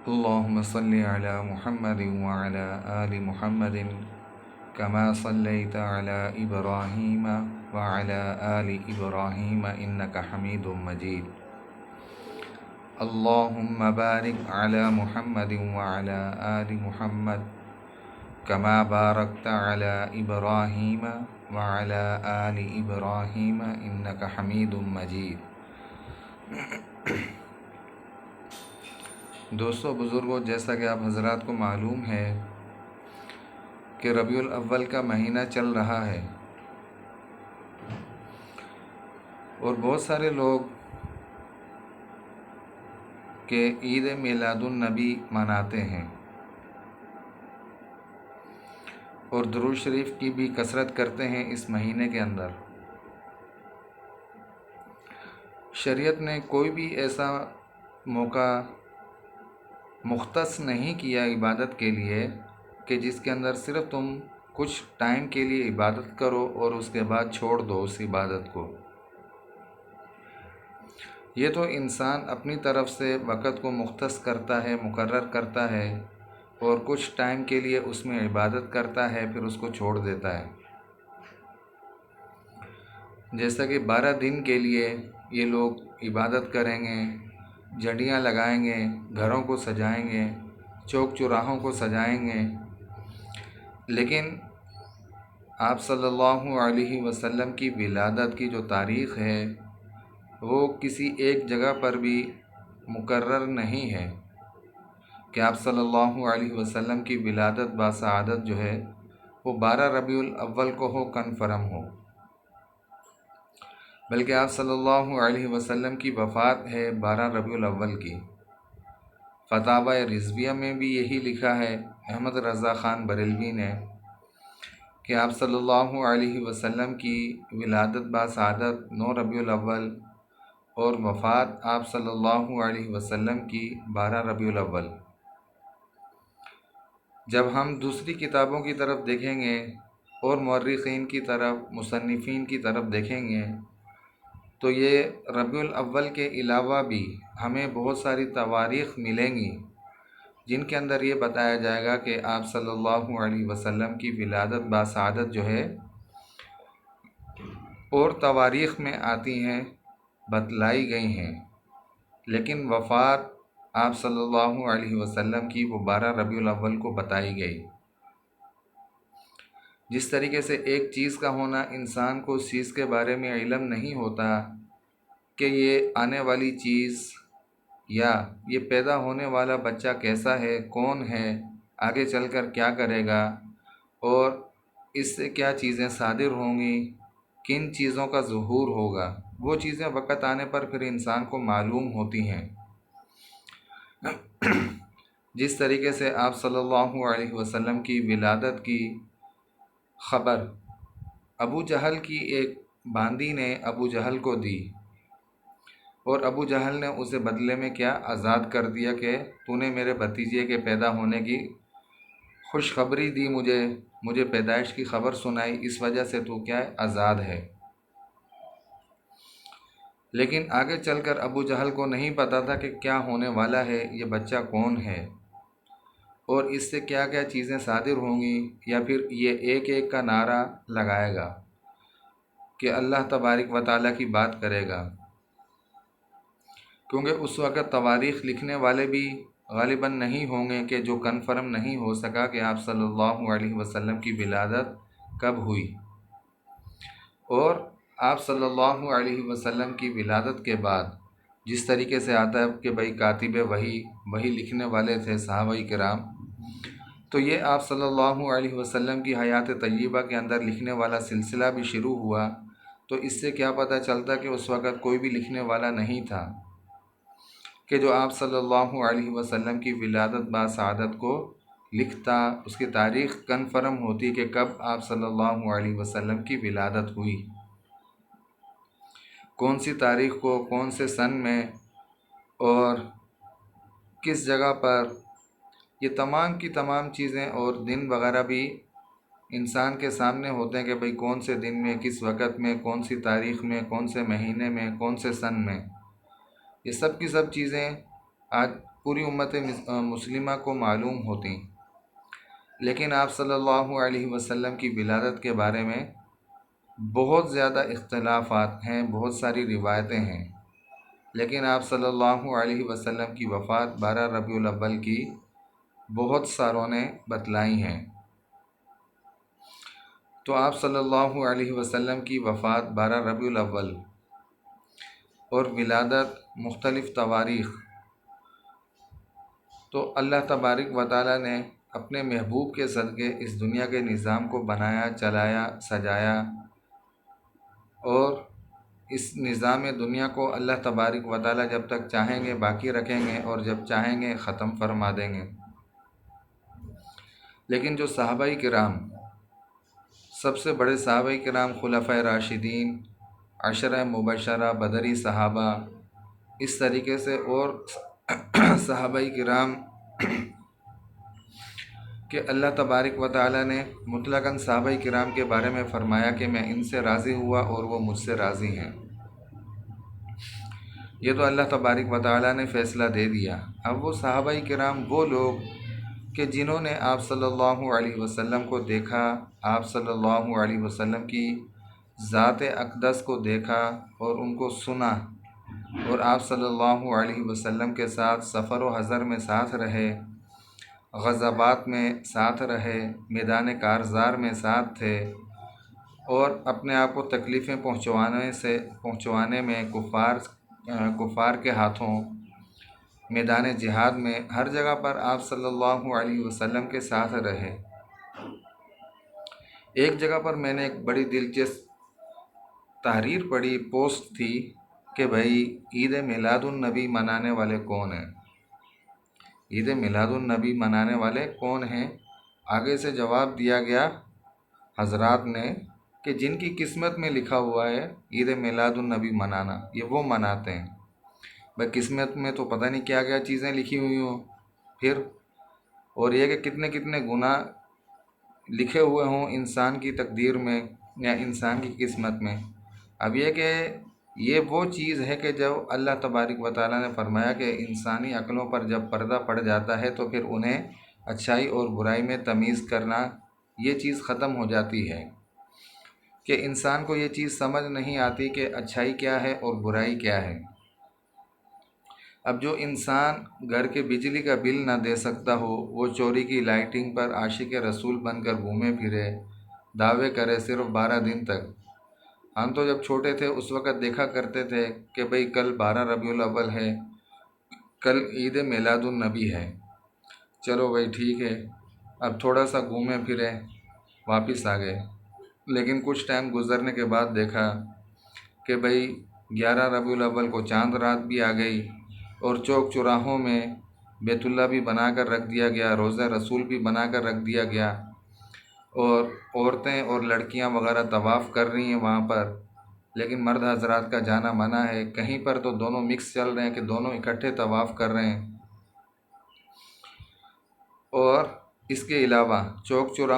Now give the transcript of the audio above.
اللهم صل على محمد وعلى آل محمد كما صليت على إبراهيم وعلى آل إبراهيم إنك حميد مجيد. اللهم بارك على محمد وعلى آل محمد كما باركت على إبراهيم وعلى آل إبراهيم إنك حميد مجيد. دوستو بزرگوں، جیسا کہ آپ حضرات کو معلوم ہے کہ ربیع الاول کا مہینہ چل رہا ہے اور بہت سارے لوگ کہ عید میلاد النبی مناتے ہیں اور درود شریف کی بھی کثرت کرتے ہیں اس مہینے کے اندر. شریعت نے کوئی بھی ایسا موقع مختص نہیں کیا عبادت کے لیے کہ جس کے اندر صرف تم کچھ ٹائم کے لیے عبادت کرو اور اس کے بعد چھوڑ دو اس عبادت کو. یہ تو انسان اپنی طرف سے وقت کو مختص کرتا ہے، مقرر کرتا ہے اور کچھ ٹائم کے لیے اس میں عبادت کرتا ہے، پھر اس کو چھوڑ دیتا ہے. جیسا کہ 12 دن کے لیے یہ لوگ عبادت کریں گے، جھنڈیاں لگائیں گے، گھروں کو سجائیں گے، چوک چوراہوں کو سجائیں گے، لیکن آپ صلی اللہ علیہ وسلم کی ولادت کی جو تاریخ ہے وہ کسی ایک جگہ پر بھی مقرر نہیں ہے کہ آپ صلی اللہ علیہ وسلم کی ولادت باسعادت جو ہے وہ 12 ربیع الاول کو ہو، کنفرم ہو، بلکہ آپ صلی اللہ علیہ وسلم کی وفات ہے 12 ربیع الاول کی. فتاوی رضویہ میں بھی یہی لکھا ہے احمد رضا خان بریلوی نے کہ آپ صلی اللہ علیہ وسلم کی ولادت باسعادت 9 ربیع الاول اور وفات آپ صلی اللہ علیہ وسلم کی 12 ربیع الاول. جب ہم دوسری کتابوں کی طرف دیکھیں گے اور مورخین کی طرف، مصنفین کی طرف دیکھیں گے تو یہ ربیع الاول کے علاوہ بھی ہمیں بہت ساری تواریخ ملیں گی جن کے اندر یہ بتایا جائے گا کہ آپ صلی اللہ علیہ وسلم کی ولادت باسعادت جو ہے اور تواریخ میں آتی ہیں، بتلائی گئی ہیں، لیکن وفات آپ صلی اللہ علیہ وسلم کی وہ 12 ربیع الاول کو بتائی گئی. جس طریقے سے ایک چیز کا ہونا انسان کو اس چیز کے بارے میں علم نہیں ہوتا کہ یہ آنے والی چیز یا یہ پیدا ہونے والا بچہ کیسا ہے، کون ہے، آگے چل کر کیا کرے گا اور اس سے کیا چیزیں صادر ہوں گی، کن چیزوں کا ظہور ہوگا، وہ چیزیں وقت آنے پر پھر انسان کو معلوم ہوتی ہیں. جس طریقے سے آپ صلی اللہ علیہ وسلم کی ولادت کی خبر ابو جہل کی ایک باندی نے ابو جہل کو دی اور ابو جہل نے اسے بدلے میں کیا آزاد کر دیا کہ تو نے میرے بھتیجے کے پیدا ہونے کی خوشخبری دی، مجھے پیدائش کی خبر سنائی، اس وجہ سے تو کیا ہے، آزاد ہے. لیکن آگے چل کر ابو جہل کو نہیں پتا تھا کہ کیا ہونے والا ہے، یہ بچہ کون ہے اور اس سے کیا کیا چیزیں صادر ہوں گی، یا پھر یہ ایک ایک کا نعرہ لگائے گا کہ اللہ تبارک و تعالیٰ کی بات کرے گا. کیونکہ اس وقت تواریخ لکھنے والے بھی غالباً نہیں ہوں گے کہ جو کنفرم نہیں ہو سکا کہ آپ صلی اللہ علیہ وسلم کی ولادت کب ہوئی. اور آپ صلی اللہ علیہ وسلم کی ولادت کے بعد جس طریقے سے آتا ہے کہ بھائی کاتب وہی لکھنے والے تھے صحابہ کرام، تو یہ آپ صلی اللہ علیہ وسلم کی حیات طیبہ کے اندر لکھنے والا سلسلہ بھی شروع ہوا. تو اس سے کیا پتہ چلتا کہ اس وقت کوئی بھی لکھنے والا نہیں تھا کہ جو آپ صلی اللہ علیہ وسلم کی ولادت باسعادت کو لکھتا، اس کی تاریخ کنفرم ہوتی کہ کب آپ صلی اللہ علیہ وسلم کی ولادت ہوئی، کون سی تاریخ کو، کون سے سن میں اور کس جگہ پر. یہ تمام کی تمام چیزیں اور دن وغیرہ بھی انسان کے سامنے ہوتے ہیں کہ بھئی کون سے دن میں، کس وقت میں، کون سی تاریخ میں، کون سے مہینے میں، کون سے سن میں. یہ سب کی سب چیزیں آج پوری امت مسلمہ کو معلوم ہوتی، لیکن آپ صلی اللہ علیہ وسلم کی ولادت کے بارے میں بہت زیادہ اختلافات ہیں، بہت ساری روایتیں ہیں، لیکن آپ صلی اللہ علیہ وسلم کی وفات 12 ربیع الاول کی بہت ساروں نے بتلائی ہیں۔ تو آپ صلی اللہ علیہ وسلم کی وفات 12 ربیع الاول اور ولادت مختلف تواریخ، تو اللہ تبارک و تعالیٰ نے اپنے محبوب کے صدقے اس دنیا کے نظام کو بنایا، چلایا، سجایا، اور اس نظام دنیا کو اللہ تبارک و تعالیٰ جب تک چاہیں گے باقی رکھیں گے اور جب چاہیں گے ختم فرما دیں گے۔ لیکن جو صحابہ کرام، سب سے بڑے صحابہ کرام، خلفائے راشدین، عشرہ مبشرہ، بدری صحابہ، اس طریقے سے اور صحابہ کرام کہ اللہ تبارک و تعالیٰ نے مطلقاً صحابہ کرام کے بارے میں فرمایا کہ میں ان سے راضی ہوا اور وہ مجھ سے راضی ہیں۔ یہ تو اللہ تبارک و تعالیٰ نے فیصلہ دے دیا۔ اب وہ صحابہ کرام وہ لوگ کہ جنہوں نے آپ صلی اللہ علیہ وسلم کو دیکھا، آپ صلی اللہ علیہ وسلم کی ذات اقدس کو دیکھا اور ان کو سنا، اور آپ صلی اللہ علیہ وسلم کے ساتھ سفر و حضر میں ساتھ رہے، غزوات میں ساتھ رہے، میدان کارزار میں ساتھ تھے، اور اپنے آپ کو تکلیفیں پہنچوانے میں کفار کے ہاتھوں، میدان جہاد میں، ہر جگہ پر آپ صلی اللہ علیہ وسلم کے ساتھ رہے۔ ایک جگہ پر میں نے ایک بڑی دلچسپ تحریر پڑھی، پوسٹ تھی کہ بھائی عید میلاد النبی منانے والے کون ہیں؟ عید میلاد النبی منانے والے کون ہیں؟ آگے سے جواب دیا گیا حضرات نے کہ جن کی قسمت میں لکھا ہوا ہے عید میلاد النبی منانا، یہ وہ مناتے ہیں۔ بھائی قسمت میں تو پتہ نہیں کیا کیا چیزیں لکھی ہوئی ہوں، پھر اور یہ کہ کتنے کتنے گناہ لکھے ہوئے ہوں انسان کی تقدیر میں یا انسان کی قسمت میں۔ اب یہ کہ یہ وہ چیز ہے کہ جب اللہ تبارک و تعالیٰ نے فرمایا کہ انسانی عقلوں پر جب پردہ پڑ جاتا ہے تو پھر انہیں اچھائی اور برائی میں تمیز کرنا، یہ چیز ختم ہو جاتی ہے کہ انسان کو یہ چیز سمجھ نہیں آتی کہ اچھائی کیا ہے اور برائی کیا ہے۔ اب جو انسان گھر کے بجلی کا بل نہ دے سکتا ہو، وہ چوری کی لائٹنگ پر عاشق رسول بن کر گھومے پھرے، دعوے کرے صرف 12 دن تک۔ ہم تو جب چھوٹے تھے اس وقت دیکھا کرتے تھے کہ بھئی کل 12 ربیع الاول ہے، کل عید میلاد النبی ہے، چلو بھائی ٹھیک ہے، اب تھوڑا سا گھومے پھرے واپس آ گئے۔ لیکن کچھ ٹائم گزرنے کے بعد دیکھا کہ بھئی 11 ربیع الاول کو چاند رات بھی آ گئی، اور چوک چوراہوں میں بیت اللہ بھی بنا کر رکھ دیا گیا، روضہ رسول بھی بنا کر رکھ دیا گیا، اور عورتیں اور لڑکیاں وغیرہ طواف کر رہی ہیں وہاں پر، لیکن مرد حضرات کا جانا منع ہے۔ کہیں پر تو دونوں مکس چل رہے ہیں کہ دونوں اکٹھے طواف کر رہے ہیں۔ اور اس کے علاوہ چوک چوراہوں